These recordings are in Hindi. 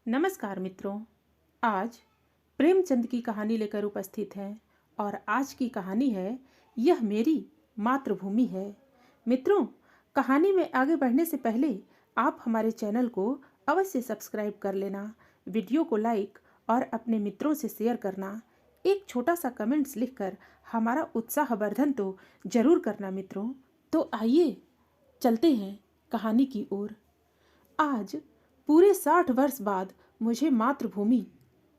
नमस्कार मित्रों। आज प्रेमचंद की कहानी लेकर उपस्थित हैं और आज की कहानी है यह मेरी मातृभूमि है। मित्रों, कहानी में आगे बढ़ने से पहले आप हमारे चैनल को अवश्य सब्सक्राइब कर लेना, वीडियो को लाइक और अपने मित्रों से शेयर करना, एक छोटा सा कमेंट्स लिखकर हमारा उत्साहवर्धन तो जरूर करना मित्रों। तो आइए चलते हैं कहानी की ओर। आज पूरे 60 वर्ष बाद मुझे मातृभूमि,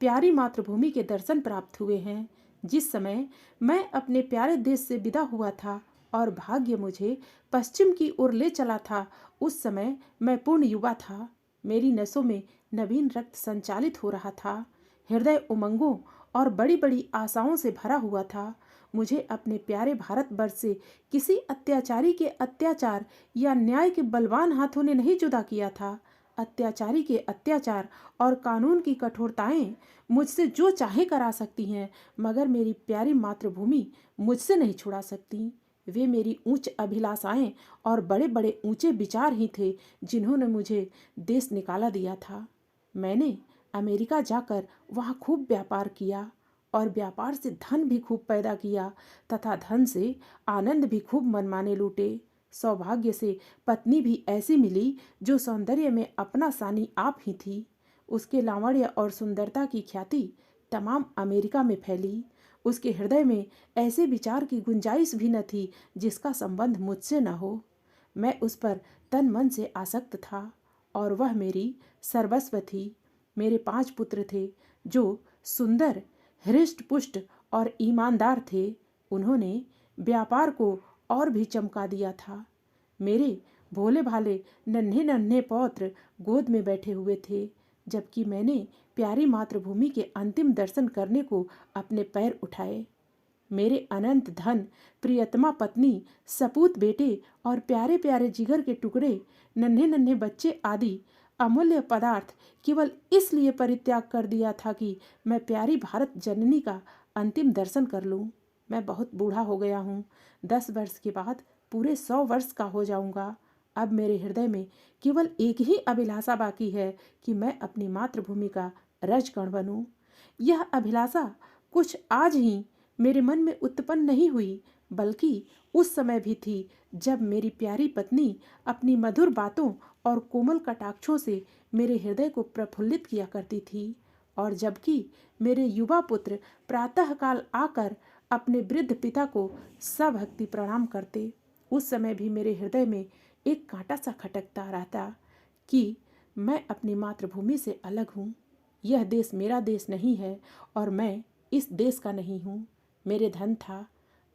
प्यारी मातृभूमि के दर्शन प्राप्त हुए हैं। जिस समय मैं अपने प्यारे देश से विदा हुआ था और भाग्य मुझे पश्चिम की ओर ले चला था, उस समय मैं पूर्ण युवा था। मेरी नसों में नवीन रक्त संचालित हो रहा था। हृदय उमंगों और बड़ी बड़ी आशाओं से भरा हुआ था। मुझे अपने प्यारे भारतवर्ष से किसी अत्याचारी के अत्याचार या न्याय के बलवान हाथों ने नहीं जुदा किया था। अत्याचारी के अत्याचार और कानून की कठोरताएं मुझसे जो चाहे करा सकती हैं, मगर मेरी प्यारी मातृभूमि मुझसे नहीं छुड़ा सकती। वे मेरी उच्च अभिलाषाएं और बड़े बड़े ऊंचे विचार ही थे जिन्होंने मुझे देश निकाला दिया था। मैंने अमेरिका जाकर वहाँ खूब व्यापार किया और व्यापार से धन भी खूब पैदा किया तथा धन से आनंद भी खूब मनमाने लूटे। सौभाग्य से पत्नी भी ऐसी मिली जो सौंदर्य में अपना सानी आप ही थी। उसके लावण्य और सुंदरता की ख्याति तमाम अमेरिका में फैली। उसके हृदय में ऐसे विचार की गुंजाइश भी न थी जिसका संबंध मुझसे न हो। मैं उस पर तन मन से आसक्त था और वह मेरी सर्वस्व थी। मेरे 5 पुत्र थे जो सुंदर, हृष्ट पुष्ट और ईमानदार थे। उन्होंने व्यापार को और भी चमका दिया था। मेरे भोले भाले नन्हे नन्हे पौत्र गोद में बैठे हुए थे, जबकि मैंने प्यारी मातृभूमि के अंतिम दर्शन करने को अपने पैर उठाए। मेरे अनंत धन, प्रियतमा पत्नी, सपूत बेटे और प्यारे प्यारे जिगर के टुकड़े, नन्हे नन्हे बच्चे आदि अमूल्य पदार्थ केवल इसलिए परित्याग कर दिया था कि मैं प्यारी भारत जननी का अंतिम दर्शन कर लूं। मैं बहुत बूढ़ा हो गया हूँ। 10 वर्ष के बाद पूरे 100 वर्ष का हो जाऊंगा। अब मेरे हृदय में केवल एक ही अभिलाषा बाकी है कि मैं अपनी मातृभूमि का रजकण बनूं। यह अभिलाषा कुछ आज ही मेरे मन में उत्पन्न नहीं हुई, बल्कि उस समय भी थी जब मेरी प्यारी पत्नी अपनी मधुर बातों और कोमल कटाक्षों से मेरे हृदय को प्रफुल्लित किया करती थी। और जबकि मेरे युवा पुत्र प्रातःकाल आकर अपने वृद्ध पिता को सभक्ति प्रणाम करते, उस समय भी मेरे हृदय में एक कांटा सा खटकता रहता कि मैं अपनी मातृभूमि से अलग हूँ। यह देश मेरा देश नहीं है और मैं इस देश का नहीं हूँ। मेरे धन था,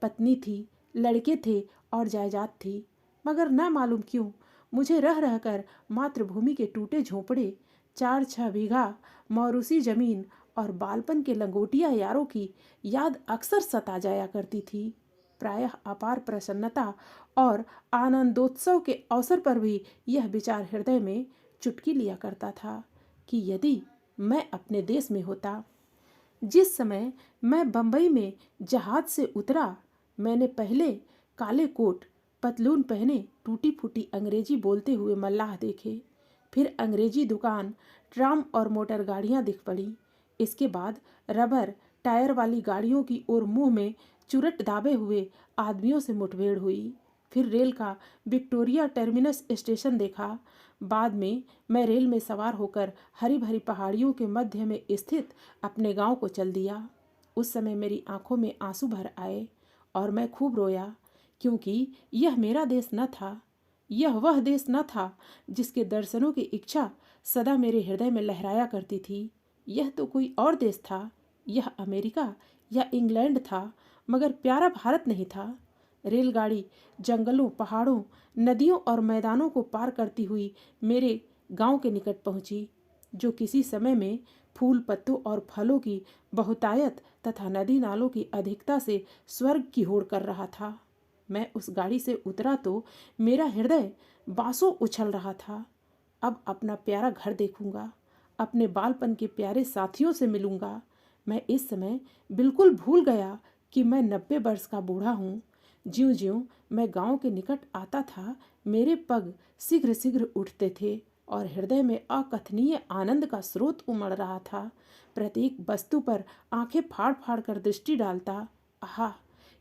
पत्नी थी, लड़के थे और जायदाद थी, मगर न मालूम क्यों मुझे रह रहकर मातृभूमि के टूटे झोंपड़े, 4-6 बीघा मौरूसी जमीन और बालपन के लंगोटिया यारों की याद अक्सर सता जाया करती थी। प्रायः अपार प्रसन्नता और आनंदोत्सव के अवसर पर भी यह विचार हृदय में चुटकी लिया करता था कि यदि मैं अपने देश में होता। जिस समय मैं बंबई में जहाज से उतरा, मैंने पहले काले कोट पतलून पहने टूटी फूटी अंग्रेजी बोलते हुए मल्लाह देखे। फिर अंग्रेजी दुकान, ट्राम और मोटर गाड़ियां दिख पड़ी। इसके बाद रबर टायर वाली गाड़ियों की ओर मुंह में चुरट दाबे हुए आदमियों से मुठभेड़ हुई। फिर रेल का विक्टोरिया टर्मिनस स्टेशन देखा। बाद में मैं रेल में सवार होकर हरी भरी पहाड़ियों के मध्य में स्थित अपने गांव को चल दिया। उस समय मेरी आंखों में आंसू भर आए और मैं खूब रोया, क्योंकि यह मेरा देश न था। यह वह देश न था जिसके दर्शनों की इच्छा सदा मेरे हृदय में लहराया करती थी। यह तो कोई और देश था। यह अमेरिका या इंग्लैंड था, मगर प्यारा भारत नहीं था। रेलगाड़ी जंगलों, पहाड़ों, नदियों और मैदानों को पार करती हुई मेरे गांव के निकट पहुंची, जो किसी समय में फूल, पत्तों और फलों की बहुतायत तथा नदी नालों की अधिकता से स्वर्ग की होड़ कर रहा था। मैं उस गाड़ी से उतरा तो मेरा हृदय बांसों उछल रहा था। अब अपना प्यारा घर देखूंगा, अपने बालपन के प्यारे साथियों से मिलूंगा। मैं इस समय बिल्कुल भूल गया कि मैं 90 वर्ष का बूढ़ा हूँ। ज्यों ज्यों मैं गांव के निकट आता था, मेरे पग शीघ्र शीघ्र उठते थे और हृदय में अकथनीय आनंद का स्रोत उमड़ रहा था। प्रत्येक वस्तु पर आंखें फाड़ फाड़ कर दृष्टि डालता। आहा,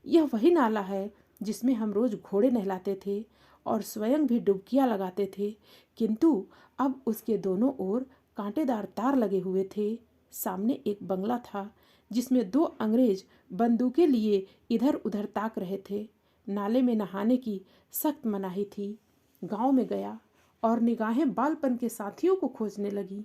यह वही नाला है जिसमें हम रोज घोड़े नहलाते थे और स्वयं भी डुबकियां लगाते थे, किंतु अब उसके दोनों ओर कांटेदार तार लगे हुए थे। सामने एक बंगला था जिसमें 2 अंग्रेज बंदूकें लिए इधर उधर ताक रहे थे। नाले में नहाने की सख्त मनाही थी। गांव में गया और निगाहें बालपन के साथियों को खोजने लगी,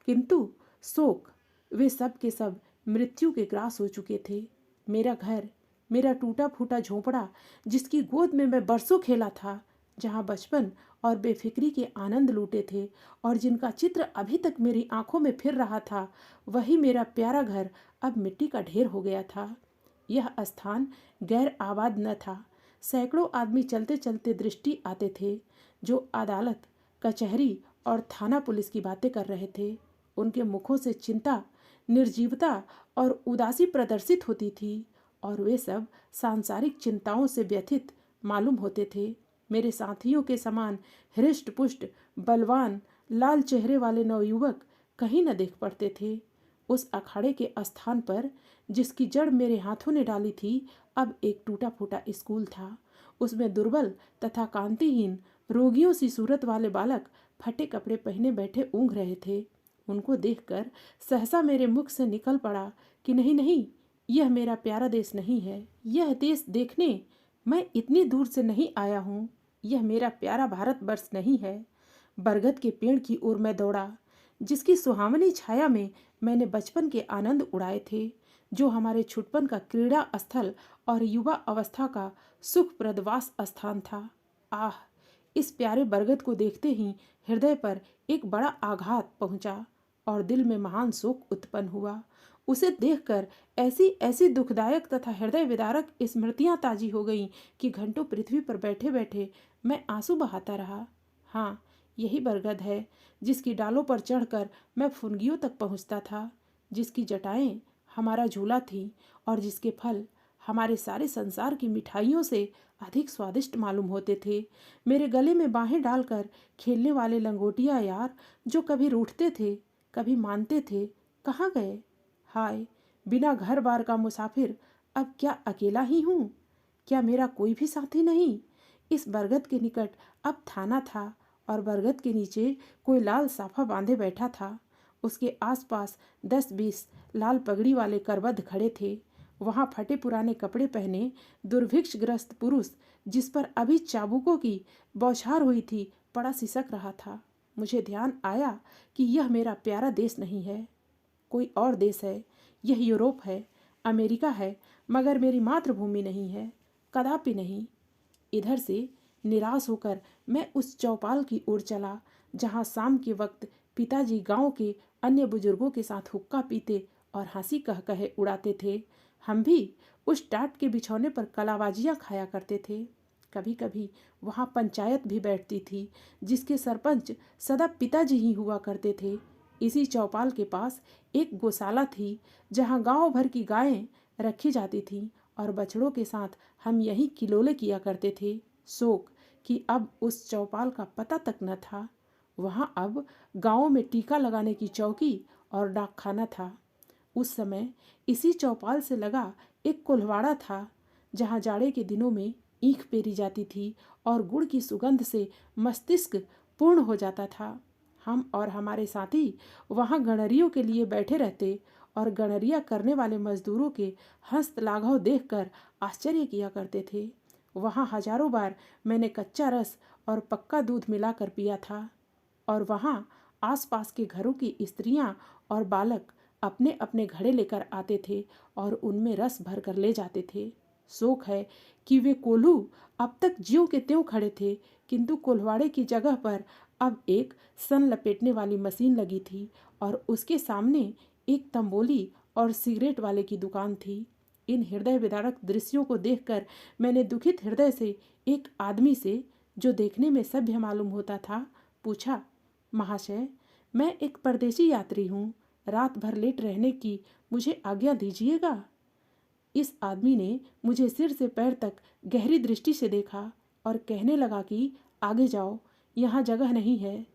किंतु शोक, वे सब के सब मृत्यु के ग्रास हो चुके थे। मेरा घर, मेरा टूटा फूटा झोंपड़ा, जिसकी गोद में मैं बरसों खेला था, जहाँ बचपन और बेफिक्री के आनंद लूटे थे और जिनका चित्र अभी तक मेरी आंखों में फिर रहा था, वही मेरा प्यारा घर अब मिट्टी का ढेर हो गया था। यह स्थान गैर आबाद न था। सैकड़ों आदमी चलते चलते दृष्टि आते थे, जो अदालत, कचहरी और थाना पुलिस की बातें कर रहे थे। उनके मुखों से चिंता, निर्जीवता और उदासी प्रदर्शित होती थी और वे सब सांसारिक चिंताओं से व्यथित मालूम होते थे। मेरे साथियों के समान हृष्ट पुष्ट, बलवान, लाल चेहरे वाले नवयुवक कहीं न देख पड़ते थे। उस अखाड़े के स्थान पर, जिसकी जड़ मेरे हाथों ने डाली थी, अब एक टूटा फूटा स्कूल था। उसमें दुर्बल तथा कांतिहीन, रोगियों सी सूरत वाले बालक फटे कपड़े पहने बैठे ऊँघ रहे थे। उनको देखकर सहसा मेरे मुख से निकल पड़ा कि नहीं नहीं, यह मेरा प्यारा देश नहीं है। यह देश देखने मैं इतनी दूर से नहीं आया हूँ। यह मेरा प्यारा भारतवर्ष नहीं है। बरगद के पेड़ की ओर मैं दौड़ा, जिसकी सुहावनी छाया में मैंने बचपन के आनंद उड़ाए थे, जो हमारे छुटपन का क्रीड़ा स्थल और युवा अवस्था का सुखप्रद वास स्थान था। आह, इस प्यारे बरगद को देखते ही हृदय पर एक बड़ा आघात पहुंचा और दिल में महान शोक उत्पन्न हुआ। उसे देखकर ऐसी ऐसी दुखदायक तथा हृदय विदारक स्मृतियां ताजी हो गईं कि घंटों पृथ्वी पर बैठे बैठे मैं आंसू बहाता रहा। हाँ, यही बरगद है जिसकी डालों पर चढ़कर मैं फुनगियों तक पहुंचता था, जिसकी जटाएं हमारा झूला थी और जिसके फल हमारे सारे संसार की मिठाइयों से अधिक स्वादिष्ट मालूम होते थे। मेरे गले में बाहें डालकर खेलने वाले लंगोटिया यार, जो कभी रूठते थे कभी मानते थे, कहाँ गए? हाय, बिना घर बार का मुसाफिर अब क्या अकेला ही हूँ? क्या मेरा कोई भी साथी नहीं? इस बरगद के निकट अब थाना था और बरगद के नीचे कोई लाल साफा बांधे बैठा था। उसके आसपास 10-20 लाल पगड़ी वाले करबद्ध खड़े थे। वहाँ फटे पुराने कपड़े पहने दुर्भिक्षग्रस्त पुरुष, जिस पर अभी चाबुकों की बौछार हुई थी, पड़ा सिसक रहा था। मुझे ध्यान आया कि यह मेरा प्यारा देश नहीं है, कोई और देश है। यह यूरोप है, अमेरिका है, मगर मेरी मातृभूमि नहीं है, कदापि नहीं। इधर से निराश होकर मैं उस चौपाल की ओर चला, जहाँ शाम के वक्त पिताजी गांव के अन्य बुजुर्गों के साथ हुक्का पीते और हंसी कह कहे उड़ाते थे। हम भी उस टाट के बिछौने पर कलाबाजियाँ खाया करते थे। कभी कभी वहाँ पंचायत भी बैठती थी, जिसके सरपंच सदा पिताजी ही हुआ करते थे। इसी चौपाल के पास एक गौशाला थी, जहाँ गांव भर की गायें रखी जाती थीं और बछड़ों के साथ हम यहीं किलोले किया करते थे। शोक कि अब उस चौपाल का पता तक न था। वहाँ अब गाँव में टीका लगाने की चौकी और डाकखाना था। उस समय इसी चौपाल से लगा एक कोल्हवाड़ा था, जहाँ जाड़े के दिनों में ईख पेरी जाती थी और गुड़ की सुगंध से मस्तिष्क पूर्ण हो जाता था। हम और हमारे साथी वहाँ गणरियों के लिए बैठे रहते और गणरिया करने वाले मजदूरों के हस्तलाघव देखकर आश्चर्य किया करते थे। वहाँ हजारों बार मैंने कच्चा रस और पक्का दूध मिलाकर पिया था और वहाँ आसपास के घरों की स्त्रियाँ और बालक अपने अपने घड़े लेकर आते थे और उनमें रस भर कर ले जाते थे। शोक है कि वे कोल्हू अब तक ज्यों के त्यों खड़े थे, किंतु कोल्हवाड़े की जगह पर अब एक सन लपेटने वाली मशीन लगी थी और उसके सामने एक तंबोली और सिगरेट वाले की दुकान थी। इन हृदय विदारक दृश्यों को देखकर मैंने दुखित हृदय से एक आदमी से, जो देखने में सभ्य मालूम होता था, पूछा, महाशय, मैं एक परदेशी यात्री हूँ, रात भर लेट रहने की मुझे आज्ञा दीजिएगा। इस आदमी ने मुझे सिर से पैर तक गहरी दृष्टि से देखा और कहने लगा कि आगे जाओ, यहाँ जगह नहीं है।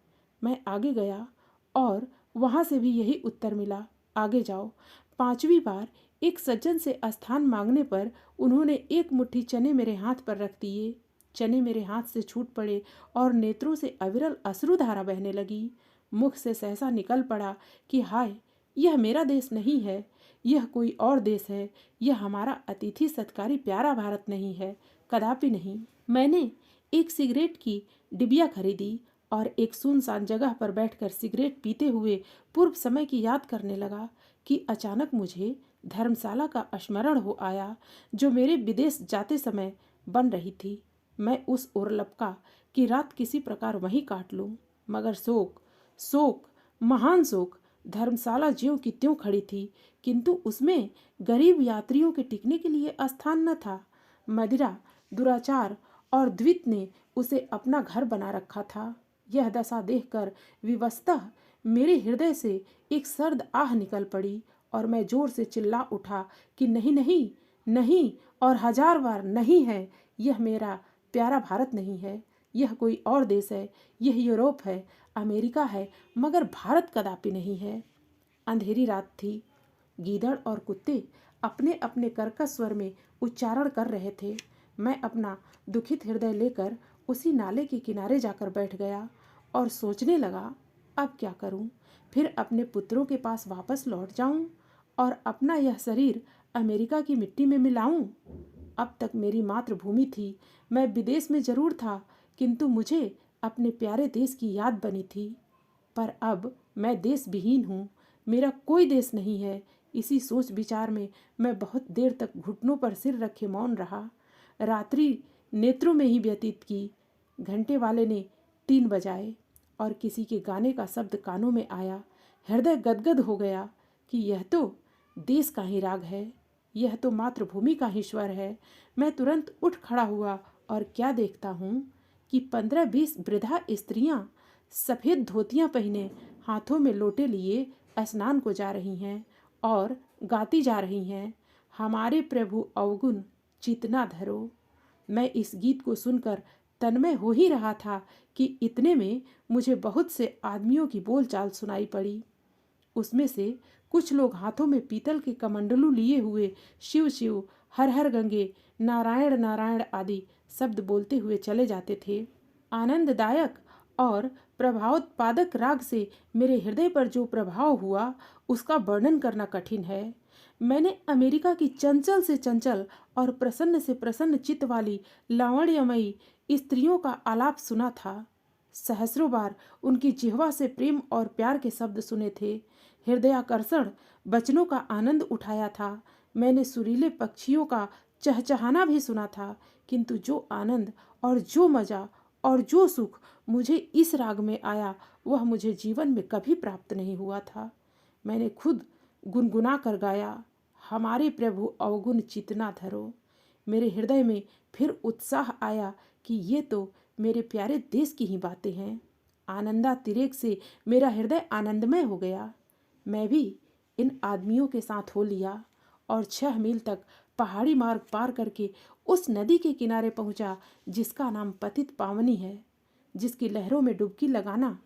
मैं आगे गया और वहाँ से भी यही उत्तर मिला, आगे जाओ। 5वीं बार एक सज्जन से स्थान मांगने पर उन्होंने एक मुट्ठी चने मेरे हाथ पर रख दिए। चने मेरे हाथ से छूट पड़े और नेत्रों से अविरल अश्रुधारा बहने लगी। मुख से सहसा निकल पड़ा कि हाय, यह मेरा देश नहीं है, यह कोई और देश है। यह हमारा अतिथि सत्कारी प्यारा भारत नहीं है, कदापि नहीं। मैंने एक सिगरेट की डिबिया खरीदी और एक सुनसान जगह पर बैठकर सिगरेट पीते हुए पूर्व समय की याद करने लगा कि अचानक मुझे धर्मशाला का स्मरण हो आया जो मेरे विदेश जाते समय बन रही थी। मैं उस ओर लपका कि रात किसी प्रकार वहीं काट लूं, मगर शोक, महान शोक। धर्मशाला ज्यों की त्यों खड़ी थी, किंतु उसमें गरीब यात्रियों के टिकने के लिए स्थान न था। मदिरा, दुराचार और द्वित ने उसे अपना घर बना रखा था। यह दशा देखकर विवशतः मेरे हृदय से एक सर्द आह निकल पड़ी और मैं जोर से चिल्ला उठा कि नहीं नहीं नहीं, और 1000 बार नहीं है। यह मेरा प्यारा भारत नहीं है, यह कोई और देश है, यह यूरोप है, अमेरिका है, मगर भारत कदापि नहीं है। अंधेरी रात थी। गीदड़ और कुत्ते अपने अपने कर्कश स्वर में उच्चारण कर रहे थे। मैं अपना दुखित हृदय लेकर उसी नाले के किनारे जाकर बैठ गया और सोचने लगा, अब क्या करूं? फिर अपने पुत्रों के पास वापस लौट जाऊं और अपना यह शरीर अमेरिका की मिट्टी में मिलाऊं? अब तक मेरी मातृभूमि थी, मैं विदेश में जरूर था, किंतु मुझे अपने प्यारे देश की याद बनी थी। पर अब मैं देश विहीन हूँ, मेरा कोई देश नहीं है। इसी सोच विचार में मैं बहुत देर तक घुटनों पर सिर रखे मौन रहा। रात्रि नेत्रों में ही व्यतीत की। घंटे वाले ने 3 बजाए और किसी के गाने का शब्द कानों में आया। हृदय गदगद हो गया कि यह तो देश का ही राग है, यह तो मातृभूमि का ही स्वर है। मैं तुरंत उठ खड़ा हुआ और क्या देखता हूँ कि 15-20 वृद्धा स्त्रियां सफ़ेद धोतियां पहने हाथों में लोटे लिए स्नान को जा रही हैं और गाती जा रही हैं, हमारे प्रभु अवगुण चितना धरो। मैं इस गीत को सुनकर तन्मय हो ही रहा था कि इतने में मुझे बहुत से आदमियों की बोलचाल सुनाई पड़ी। उसमें से कुछ लोग हाथों में पीतल के कमंडलू लिए हुए शिव शिव, हर हर गंगे, नारायण नारायण आदि शब्द बोलते हुए चले जाते थे। आनंददायक और प्रभावोत्पादक राग से मेरे हृदय पर जो प्रभाव हुआ उसका वर्णन करना कठिन है। मैंने अमेरिका की चंचल से चंचल और प्रसन्न से प्रसन्न चित्त वाली लावण्यमयी स्त्रियों का आलाप सुना था। सहस्रों बार उनकी जिह्वा से प्रेम और प्यार के शब्द सुने थे। हृदयाकर्षण वचनों का आनंद उठाया था। मैंने सुरीले पक्षियों का चहचहाना भी सुना था, किंतु जो आनंद और जो मजा और जो सुख मुझे इस राग में आया वह मुझे जीवन में कभी प्राप्त नहीं हुआ था। मैंने खुद गुनगुना कर गाया, हमारे प्रभु अवगुण चितना धरो। मेरे हृदय में फिर उत्साह आया कि ये तो मेरे प्यारे देश की ही बातें हैं। आनंदातिरेक से मेरा हृदय आनंदमय हो गया। मैं भी इन आदमियों के साथ हो लिया और 6 मील तक पहाड़ी मार्ग पार करके उस नदी के किनारे पहुंचा जिसका नाम पतित पावनी है, जिसकी लहरों में डुबकी लगाना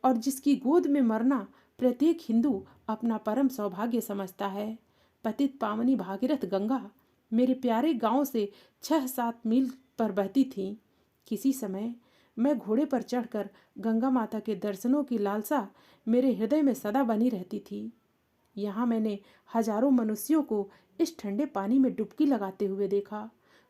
और जिसकी गोद में मरना प्रत्येक हिंदू अपना परम सौभाग्य समझता है। पतित पावनी भागीरथ गंगा मेरे प्यारे गांव से 6-7 मील पर बहती थी। किसी समय मैं घोड़े पर चढ़कर गंगा माता के दर्शनों की लालसा मेरे हृदय में सदा बनी रहती थी। यहाँ मैंने हजारों मनुष्यों को इस ठंडे पानी में डुबकी लगाते हुए देखा।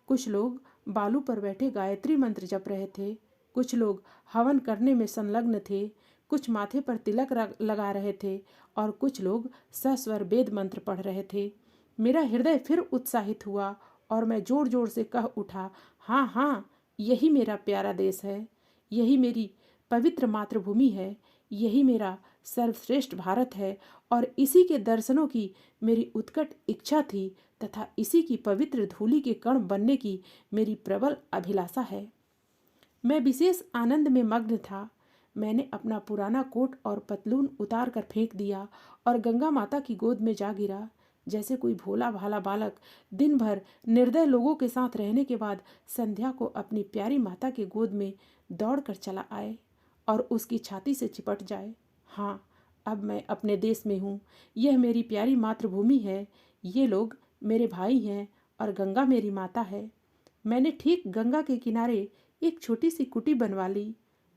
कुछ लोग बालू पर बैठे गायत्री मंत्र जप रहे थे, कुछ लोग हवन करने में संलग्न थे, कुछ माथे पर तिलक लगा रहे थे और कुछ लोग सस्वर वेद मंत्र पढ़ रहे थे। मेरा हृदय फिर उत्साहित हुआ और मैं जोर जोर से कह उठा, हाँ हाँ, यही मेरा प्यारा देश है, यही मेरी पवित्र मातृभूमि है, यही मेरा सर्वश्रेष्ठ भारत है और इसी के दर्शनों की मेरी उत्कट इच्छा थी तथा इसी की पवित्र धूलि के कण बनने की मेरी प्रबल अभिलाषा है। मैं विशेष आनंद में मग्न था। मैंने अपना पुराना कोट और पतलून उतार कर फेंक दिया और गंगा माता की गोद में जा गिरा। जैसे कोई भोला भाला बालक दिन भर निर्दय लोगों के साथ रहने के बाद संध्या को अपनी प्यारी माता के गोद में दौड़ कर चला आए और उसकी छाती से चिपट जाए। हाँ, अब मैं अपने देश में हूँ। यह मेरी प्यारी मातृभूमि है। ये लोग मेरे भाई हैं और गंगा मेरी माता है। मैंने ठीक गंगा के किनारे एक छोटी सी कुटी बनवा ली।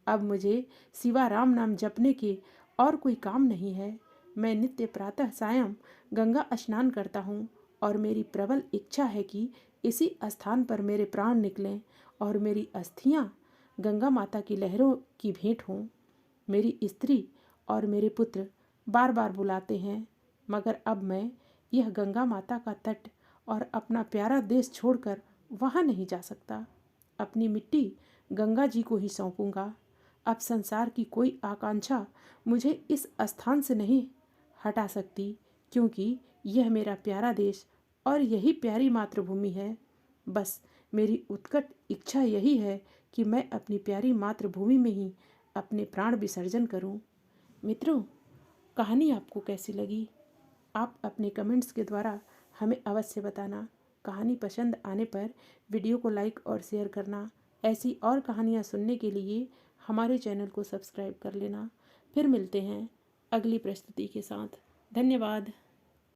अब मुझे सिवा राम नाम जपने के और कोई काम नहीं है। मैं नित्य प्रातः सायं गंगा स्नान करता हूँ और मेरी प्रबल इच्छा है कि इसी स्थान पर मेरे प्राण निकलें और मेरी अस्थियाँ गंगा माता की लहरों की भेंट हों। मेरी स्त्री और मेरे पुत्र बार बार बुलाते हैं, मगर अब मैं यह गंगा माता का तट और अपना प्यारा देश छोड़कर वहाँ नहीं जा सकता। अपनी मिट्टी गंगा जी को ही सौंपूंगा। अब संसार की कोई आकांक्षा मुझे इस स्थान से नहीं हटा सकती, क्योंकि यह मेरा प्यारा देश और यही प्यारी मातृभूमि है। बस मेरी उत्कट इच्छा यही है कि मैं अपनी प्यारी मातृभूमि में ही अपने प्राण विसर्जन करूं। मित्रों, कहानी आपको कैसी लगी? आप अपने कमेंट्स के द्वारा हमें अवश्य बताना। कहानी पसंद आने पर वीडियो को लाइक और शेयर करना। ऐसी और कहानियाँ सुनने के लिए हमारे चैनल को सब्सक्राइब कर लेना। फिर मिलते हैं अगली प्रस्तुति के साथ। धन्यवाद।